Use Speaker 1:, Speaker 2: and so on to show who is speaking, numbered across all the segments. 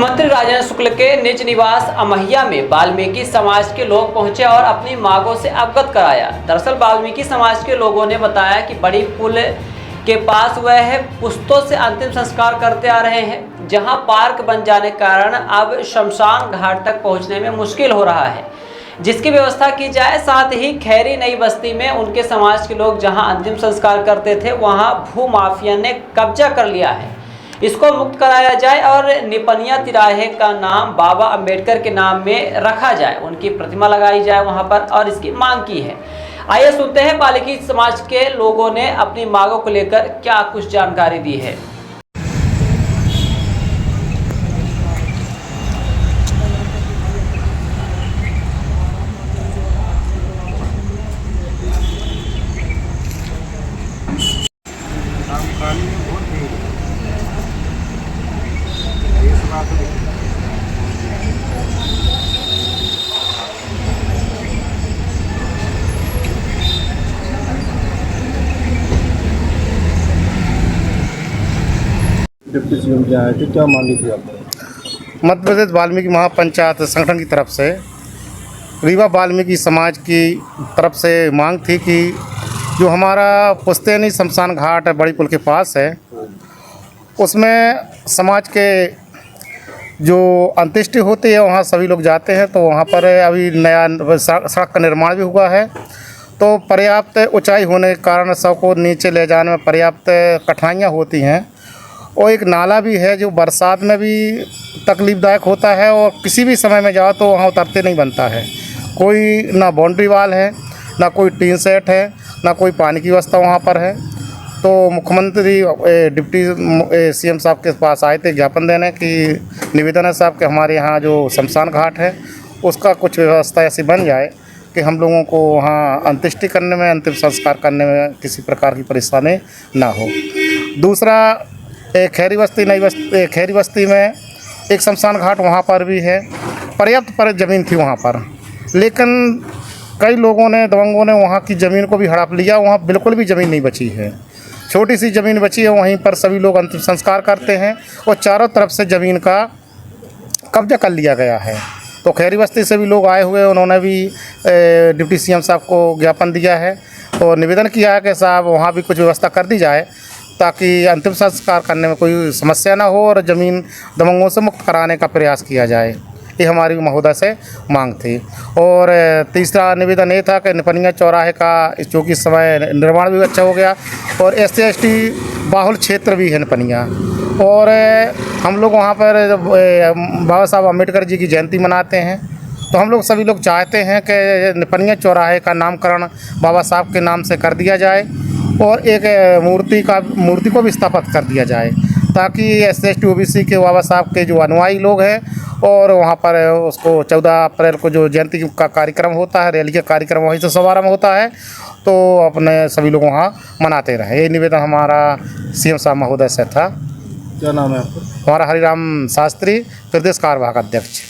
Speaker 1: मुख्यमंत्री राजेंद्र शुक्ल के निज निवास अमहिया में वाल्मीकि समाज के लोग पहुंचे और अपनी मांगों से अवगत कराया। दरअसल वाल्मीकि समाज के लोगों ने बताया कि बड़ी पुल के पास वह पुश्तों से अंतिम संस्कार करते आ रहे हैं, जहां पार्क बन जाने के कारण अब शमशान घाट तक पहुंचने में मुश्किल हो रहा है, जिसकी व्यवस्था की जाए। साथ ही खैरी नई बस्ती में उनके समाज के लोग जहां अंतिम संस्कार करते थे, वहां भू माफिया ने कब्जा कर लिया है। इसको मुक्त कराया जाए और निपनिया तिराहे का नाम बाबा अंबेडकर के नाम में रखा जाए, उनकी प्रतिमा लगाई जाए वहां पर, और इसकी मांग की है। आइए सुनते हैं वाल्मीकि समाज के लोगों ने अपनी मांगों को लेकर क्या कुछ जानकारी दी है।
Speaker 2: डिप्टी सीएम के आए थे, क्या मांगी थी आपने?
Speaker 3: मध्य प्रदेश वाल्मीकि महापंचायत संगठन की तरफ से रीवा वाल्मीकि समाज की तरफ से मांग थी कि जो हमारा पुश्तैनी शमशान घाट है बड़ी पुल के पास है, उसमें समाज के जो अंत्येष्टि होती है वहाँ सभी लोग जाते हैं। तो वहाँ पर अभी नया सड़क का निर्माण भी हुआ है, तो पर्याप्त ऊंचाई होने के कारण शव को नीचे ले जाने में पर्याप्त कठिनाइयाँ होती हैं। और एक नाला भी है जो बरसात में भी तकलीफ़दायक होता है, और किसी भी समय में जाओ तो वहाँ उतरते नहीं बनता है। कोई ना बाउंड्री वाल है, ना कोई टीन सेट है, ना कोई पानी की व्यवस्था वहाँ पर है। तो मुख्यमंत्री डिप्टी सीएम साहब के पास आए थे ज्ञापन देने की निवेदन है साहब कि हमारे यहाँ जो शमशान घाट है उसका कुछ व्यवस्था ऐसी बन जाए कि हम लोगों को वहाँ अंत्येष्टि करने में, अंतिम संस्कार करने में किसी प्रकार की परेशानी ना हो। दूसरा, खैरी बस्ती नई बस्ती, खैरी बस्ती में एक शमशान घाट वहाँ पर भी है, पर्याप्त पर ज़मीन थी वहाँ पर, लेकिन कई लोगों ने, दबंगों ने वहाँ की ज़मीन को भी हड़प लिया। वहाँ बिल्कुल भी ज़मीन नहीं बची है, छोटी सी ज़मीन बची है, वहीं पर सभी लोग अंतिम संस्कार करते हैं और चारों तरफ से ज़मीन का कब्जा कर लिया गया है। तो खैरी बस्ती से भी लोग आए हुए, उन्होंने भी डिप्टी सीएम साहब को ज्ञापन दिया है और निवेदन किया है कि साहब वहाँ भी कुछ व्यवस्था कर दी जाए ताकि अंतिम संस्कार करने में कोई समस्या ना हो और ज़मीन दबंगों से मुक्त कराने का प्रयास किया जाए। ये हमारी महोदय से मांग थी। और तीसरा निवेदन ये था कि निपनिया चौराहे का चूँकि इस समय निर्माण भी अच्छा हो गया और SC/ST बाहुल क्षेत्र भी है निपनिया, और हम लोग वहाँ पर बाबा साहब अम्बेडकर जी की जयंती मनाते हैं। तो हम लोग सभी लोग चाहते हैं कि निपनिया चौराहे का नामकरण बाबा साहब के नाम से कर दिया जाए और एक मूर्ति को भी स्थापित कर दिया जाए ताकि SC/ST OBC के बाबा साहब के जो अनुयायी लोग हैं और वहाँ पर उसको 14 अप्रैल को जो जयंती का कार्यक्रम होता है, रैली का कार्यक्रम वहीं से शुभारम्भ होता है, तो अपने सभी लोग वहाँ मनाते रहे। ये निवेदन हमारा CM साहब महोदय से था।
Speaker 2: क्या नाम है आपका?
Speaker 3: हमारा हरिराम शास्त्री, प्रदेश कार्यवाहक अध्यक्ष।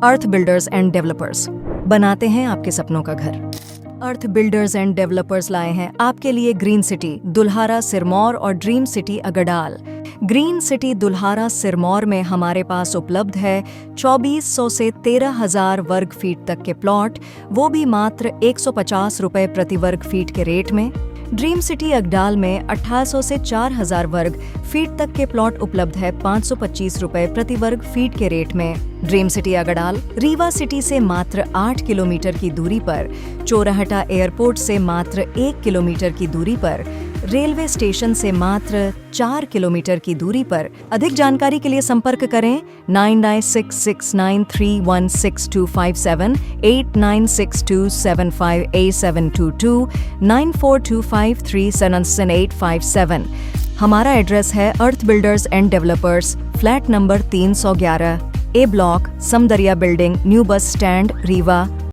Speaker 4: अर्थ बिल्डर्स एंड डेवलपर्स बनाते हैं आपके सपनों का घर। अर्थ बिल्डर्स एंड डेवलपर्स लाए हैं आपके लिए ग्रीन सिटी दुल्हारा सिरमौर और dream city Agdal. Green city Dulhara Sirmaur में हमारे पास उपलब्ध है 2400 से 13,000 वर्ग फीट तक के प्लॉट, वो भी मात्र 150 रुपए प्रति वर्ग फीट के रेट में। ड्रीम सिटी अगडाल में 1800 से 4000 वर्ग फीट तक के प्लॉट उपलब्ध है 525 रुपए प्रति वर्ग फीट के रेट में। Dream city Agdal Rewa city से मात्र 8 किलोमीटर की दूरी पर, चोराहटा एयरपोर्ट से मात्र 1 किलोमीटर की दूरी पर, रेलवे स्टेशन से मात्र 4 किलोमीटर की दूरी पर। अधिक जानकारी के लिए संपर्क करें 9966931627, 8962758722, 9425377857। हमारा एड्रेस है earth builders and developers, flat number 311, A block, Samdariya building, new bus stand, Rewa.